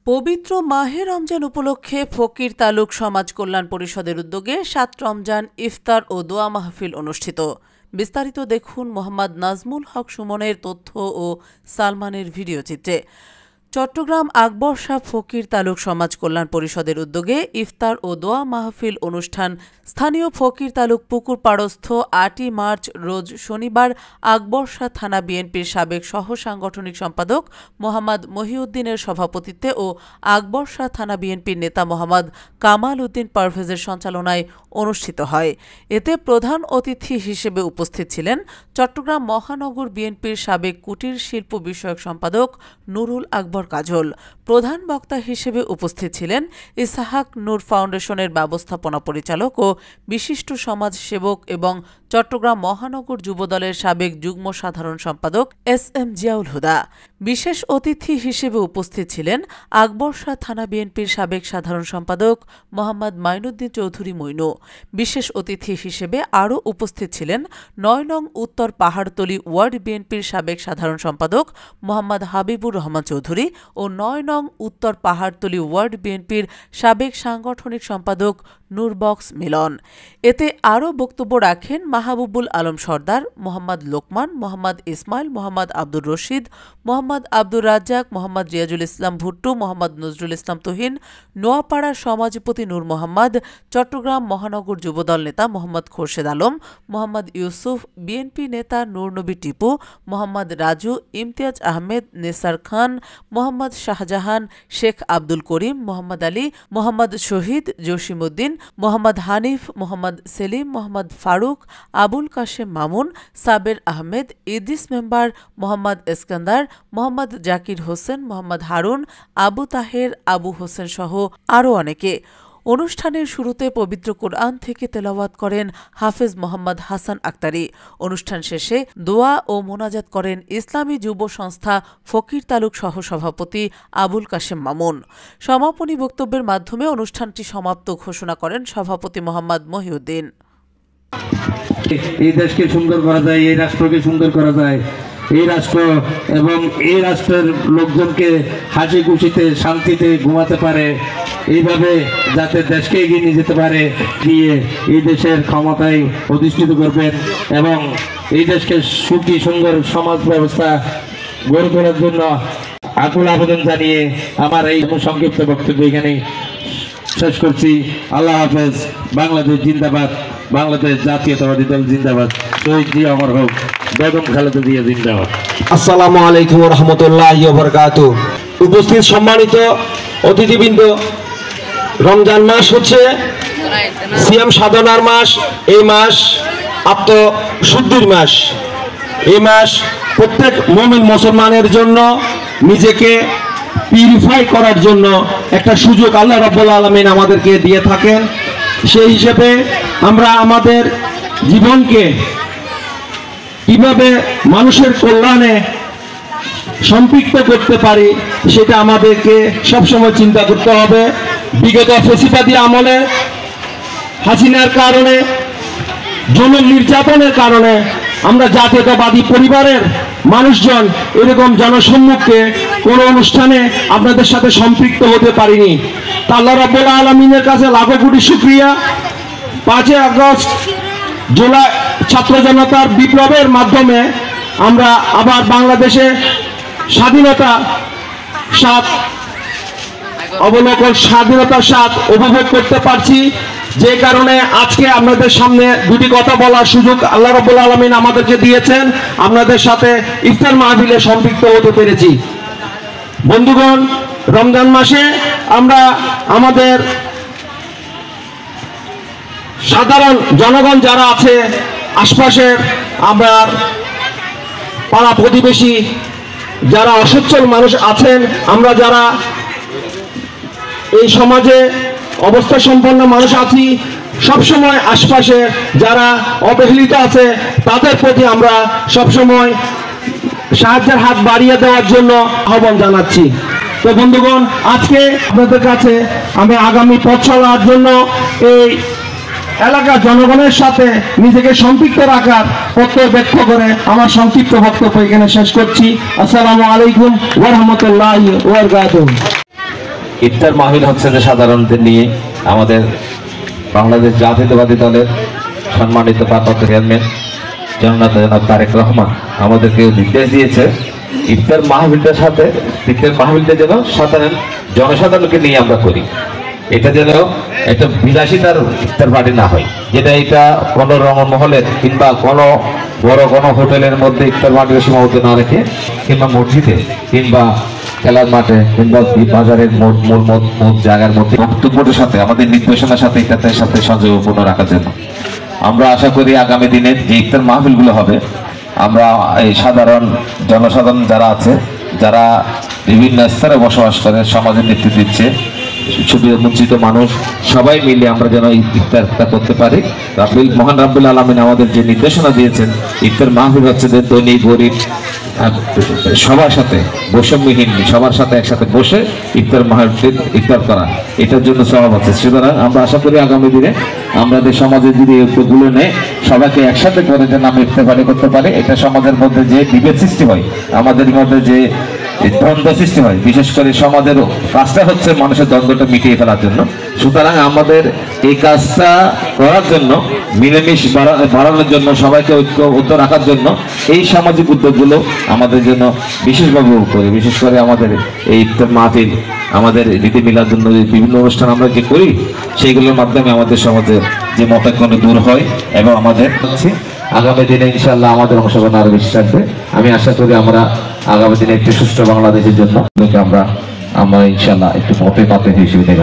পবিত্র মাহে রমজান উপলক্ষে ফকির তালুক সমাজ কল্যাণ পরিষদের উদ্যোগে ৭ রমজান ইফতার ও দোয়া মাহফিল অনুষ্ঠিত। বিস্তারিত দেখুন মোহাম্মদ নাজমুল হক সুমনের তথ্য ও সালমানের ভিডিও চিত্রে। চট্টগ্রাম আকবর শাহ ফকির তালুক সমাজ কল্যাণ পরিষদের উদ্যোগে ইফতার ও দোয়া মাহফিল অনুষ্ঠান স্থানীয় ফকির তালুক পুকুর পাড়স্থ ৮ই মার্চ রোজ শনিবার আকবর শাহ থানা বিএনপির সাবেক সহ সাংগঠনিক সম্পাদক মোহাম্মদ মহিউদ্দিনের সভাপতিত্বে ও আকবর শাহ থানা বিএনপির নেতা মোহাম্মদ কামাল উদ্দিন পারভেজের সঞ্চালনায় অনুষ্ঠিত হয়। এতে প্রধান অতিথি হিসেবে উপস্থিত ছিলেন চট্টগ্রাম মহানগর বিএনপির সাবেক কুটির শিল্প বিষয়ক সম্পাদক নুরুল আকবর কাজল। প্রধান বক্তা হিসেবে উপস্থিত ছিলেন ইসহাক নূর ফাউন্ডেশনের ব্যবস্থাপনা পরিচালক ও বিশিষ্ট সমাজসেবক এবং চট্টগ্রাম মহানগর যুবদলের সাবেক যুগ্ম সাধারণ সম্পাদক SM জিয়াউল হুদা। বিশেষ অতিথি হিসেবে উপস্থিত ছিলেন আকবর শাহ থানা বিএনপির সাবেক সাধারণ সম্পাদক মোহাম্মদ মাইনুদ্দিন চৌধুরী মইনু। বিশেষ অতিথি হিসেবে আরও উপস্থিত ছিলেন ৯ নং উত্তর পাহাড়তলী ওয়ার্ড বিএনপির সাবেক সাধারণ সম্পাদক মোহাম্মদ হাবিবুর রহমান চৌধুরী ও ৯ নং উত্তর পাহাড়তলী ওয়ার্ড বিএনপির সাবেক সাংগঠনিক সম্পাদক নূরবক্স মিলন। এতে আরও বক্তব্য রাখেন মাহবুবুল আলম সর্দার, মোহাম্মদ লোকমান, মোহাম্মদ ইসমাইল, মোহাম্মদ আব্দুর রশিদ, মোহাম্মদ আব্দুর রাজ্জাক, মোহাম্মদ রিয়াজুল ইসলাম ভুট্টু, মোহাম্মদ নজরুল ইসলাম তুহিন, নোয়াপাড়া সমাজপতি নূর মোহাম্মদ, চট্টগ্রাম মহানগর যুবদল নেতা মোহাম্মদ খোরশেদ আলম, মোহাম্মদ ইউসুফ, বিএনপি নেতা নূরনবী টিপু, মোহাম্মদ রাজু, ইমতিয়াজ আহমেদ, নেসার খান, মোহাম্মদ শাহজাহান, শেখ আব্দুল করিম, মোহাম্মদ আলী, মোহাম্মদ শহীদ, জসিমউদ্দিন, মোহাম্মদ হানিফ, মোহাম্মদ সেলিম, মোহাম্মদ ফারুক, আবুল কাশেম মামুন, সাবের আহমেদ, ইদ্রিস মেম্বার, মোহাম্মদ এস্কান্দার, মোহাম্মদ জাকির হোসেন, মোহাম্মদ হারুন, আবু তাহের, আবু হোসেন সহ আরও অনেকে। অনুষ্ঠানের শুরুতে পবিত্র কোরআন থেকে তেলাওয়াত করেন হাফেজ মোহাম্মদ হাসান আক্তারি। অনুষ্ঠান শেষে দোয়া ও মোনাজাত করেন ইসলামী যুব সংস্থা ফকির তালুক সহ সভাপতি আবুল কাশেম মামুন। সমাপনী বক্তব্যের মাধ্যমে অনুষ্ঠানটি সমাপ্ত ঘোষণা করেন সভাপতি মোহাম্মদ মহিউদ্দিন। এই দেশকে সুন্দর করা যায়, এই রাষ্ট্রকে সুন্দর করা যায়, এই রাষ্ট্র এবং এই রাষ্ট্রের লোকজনকে হাসি খুশিতে শান্তিতে ঘুমাতে পারে, এইভাবে যাতে দেশকে এগিয়ে নিয়ে যেতে পারে, দিয়ে এই দেশের ক্ষমতায় অধিষ্ঠিত করবেন এবং এই দেশকে সুখী সুন্দর সমাজ ব্যবস্থা গড়ে তোলার জন্য আকুল আবেদন জানিয়ে আমার এই সংক্ষিপ্ত বক্তব্য এখানে শেষ করছি। আল্লাহ হাফেজ। বাংলাদেশ জিন্দাবাদ, বাংলাদেশ জাতীয়তাবাদী দল জিন্দাবাদ, শহীদ জিয়া অমর হোক, বেগম খালেদা জিয়া জিন্দাবাদ। আসসালামু আলাইকুম ওয়া রাহমাতুল্লাহি ওয়া বারাকাতুহু। উপস্থিত সম্মানিত অতিথিবৃন্দ, রমজান মাস হচ্ছে সিয়াম সাধনার মাস। এই মাস আত্মশুদ্ধির মাস। এই মাস প্রত্যেক মুমিন মুসলমানের জন্য নিজেকে পিউরিফাই করার জন্য একটা সুযোগ আল্লাহ রাব্বুল আলামিন আমাদেরকে দিয়ে থাকেন। সেই হিসেবে আমরা আমাদের জীবনকে কিভাবে মানুষের কল্যাণে সম্পৃক্ত করতে পারি সেটা আমাদেরকে সবসময় চিন্তা করতে হবে। বিগত ফ্যাসিবাদী আমলে হাসিনার কারণে, জুলুম নির্যাতনের কারণে আমরা জাতীয়তাবাদী পরিবারের মানুষজন এরকম জনসম্মুখে কোনো অনুষ্ঠানে আপনাদের সাথে সম্পৃক্ত হতে পারিনি। তা আল্লাহ রাব্বুল আলামিনের কাছে লাখো কোটি শুকরিয়া। 5 আগস্ট জুলাই ছাত্র জনতার বিপ্লবের মাধ্যমে আমরা আবার বাংলাদেশে স্বাধীনতার স্বাদ উপভোগ করতে পারছি। যে কারণে আজকে আপনাদের সামনে দুটি কথা বলার সুযোগ আল্লাহ রাব্বুল আলামিন আমাদেরকে দিয়েছেন। আপনাদের সাথে ইফতার মাহফিলে সম্পৃক্ত হতে পেরেছি। বন্ধুগণ, রমজান মাসে আমরা আমাদের সাধারণ জনগণ যারা আছে, আশপাশের আমার পাড়া প্রতিবেশী যারা অসচ্ছল মানুষ আছেন, আমরা যারা এই সমাজে অবস্থা সম্পন্ন মানুষ আছি, সবসময় আশপাশে যারা অবহেলিত আছে তাদের প্রতি আমরা সবসময় সাহায্যের হাত বাড়িয়ে দেওয়ার জন্য আহ্বান জানাচ্ছি। তো বন্ধুগণ, আজকে আপনাদের কাছে আমি আগামী পথ চলার জন্য এই এলাকার জনগণের সাথে নিজেকে সম্পৃক্ত রাখার প্রত্যয় ব্যক্ত করে আমার সংক্ষিপ্ত বক্তব্য এখানে শেষ করছি। আসসালামু আলাইকুম ওয়া রাহমাতুল্লাহি ওয়া বারাকাতুহু। ইফতার মাহফিল হচ্ছে যে সাধারণদের নিয়ে আমাদের বাংলাদেশ জাতীয়তাবাদী দলের সম্মানিত ভারপ্রাপ্ত চেয়ারম্যান জনাব তারেক রহমান আমাদেরকে নির্দেশ দিয়েছে ইফতার মাহফিলটা যেন সাধারণ জনসাধারণকে নিয়ে আমরা করি। এটা যেন একটা বিলাসিতার ইফতার পার্টি না হয়, যেটা এটা কোনো রঙমহলের কিংবা কোনো বড় কোনো হোটেলের মধ্যে ইফতার পার্টির সীমাবদ্ধ না রেখে, কিংবা মসজিদে কিংবা খেলার মাঠে কিংবা বাজারের মূল জায়গার মধ্যে বক্তব্যের সাথে আমাদের নির্দেশনার সাথে ইফতারের সাথে সংযোগপূর্ণ রাখার জন্য আমরা আশা করি আগামী দিনে যে ইফতার মাহফিলগুলো হবে, আমরা এই জনসাধারণ যারা আছে, যারা বিভিন্ন স্তরে বসবাস করে, সমাজের নেতৃত্ব দিচ্ছে, সুবিধাবঞ্চিত মানুষ, সবাই মিলে আমরা যেন ইফতার করতে পারি। মহান রাব্বুল আলামিন আমাদের যে নির্দেশনা দিয়েছেন, ইফতার মাহফিল হচ্ছে যে ধনী গরিব সবার সাথে বৈষম্যহীন সবার সাথে একসাথে বসে ইফতার করা, এটার জন্য সওয়াব আছে। সুতরাং আমরা আশা করি আগামী দিনে আমাদের সমাজে যদি এই উদ্যোগগুলো নেয়, সবাইকে একসাথে করে যেন আমরা ইফতার করতে পারি, এটা সমাজের মধ্যে যে বিভেদ সৃষ্টি হয়, আমাদের মধ্যে যে দ্বন্দ্ব সৃষ্টি হয়, বিশেষ করে সমাজের কাজটা হচ্ছে মানুষের দ্বন্দ্বটা মিটিয়ে ফেলার জন্য। সুতরাং আমাদের এই কাজটা করার জন্য, মিলেমিশ বাড়ানোর জন্য, সবাইকে ঐক্য রাখার জন্য এই সামাজিক উদ্যোগগুলো আমাদের জন্য বিশেষভাবে উপকারী। বিশেষ করে আমাদের এই ইফতার মাহফিল, আমাদের রীতি মিলাদুন্নবী বিভিন্ন অনুষ্ঠান আমরা যে করি, সেইগুলোর মাধ্যমে আমাদের সমাজে যে মতৈক্য দূর হয় এবং আমাদের আগামী দিনে ইনশাআল্লাহ আমাদের অংশগ্রহণ আরো বেশি থাকবে। আমি আশা করি আমরা আগামী দিনে একটি সুষ্ঠু বাংলাদেশের জন্য আমরা ইনশাআল্লাহ একটু মতে হিসেবে নেব।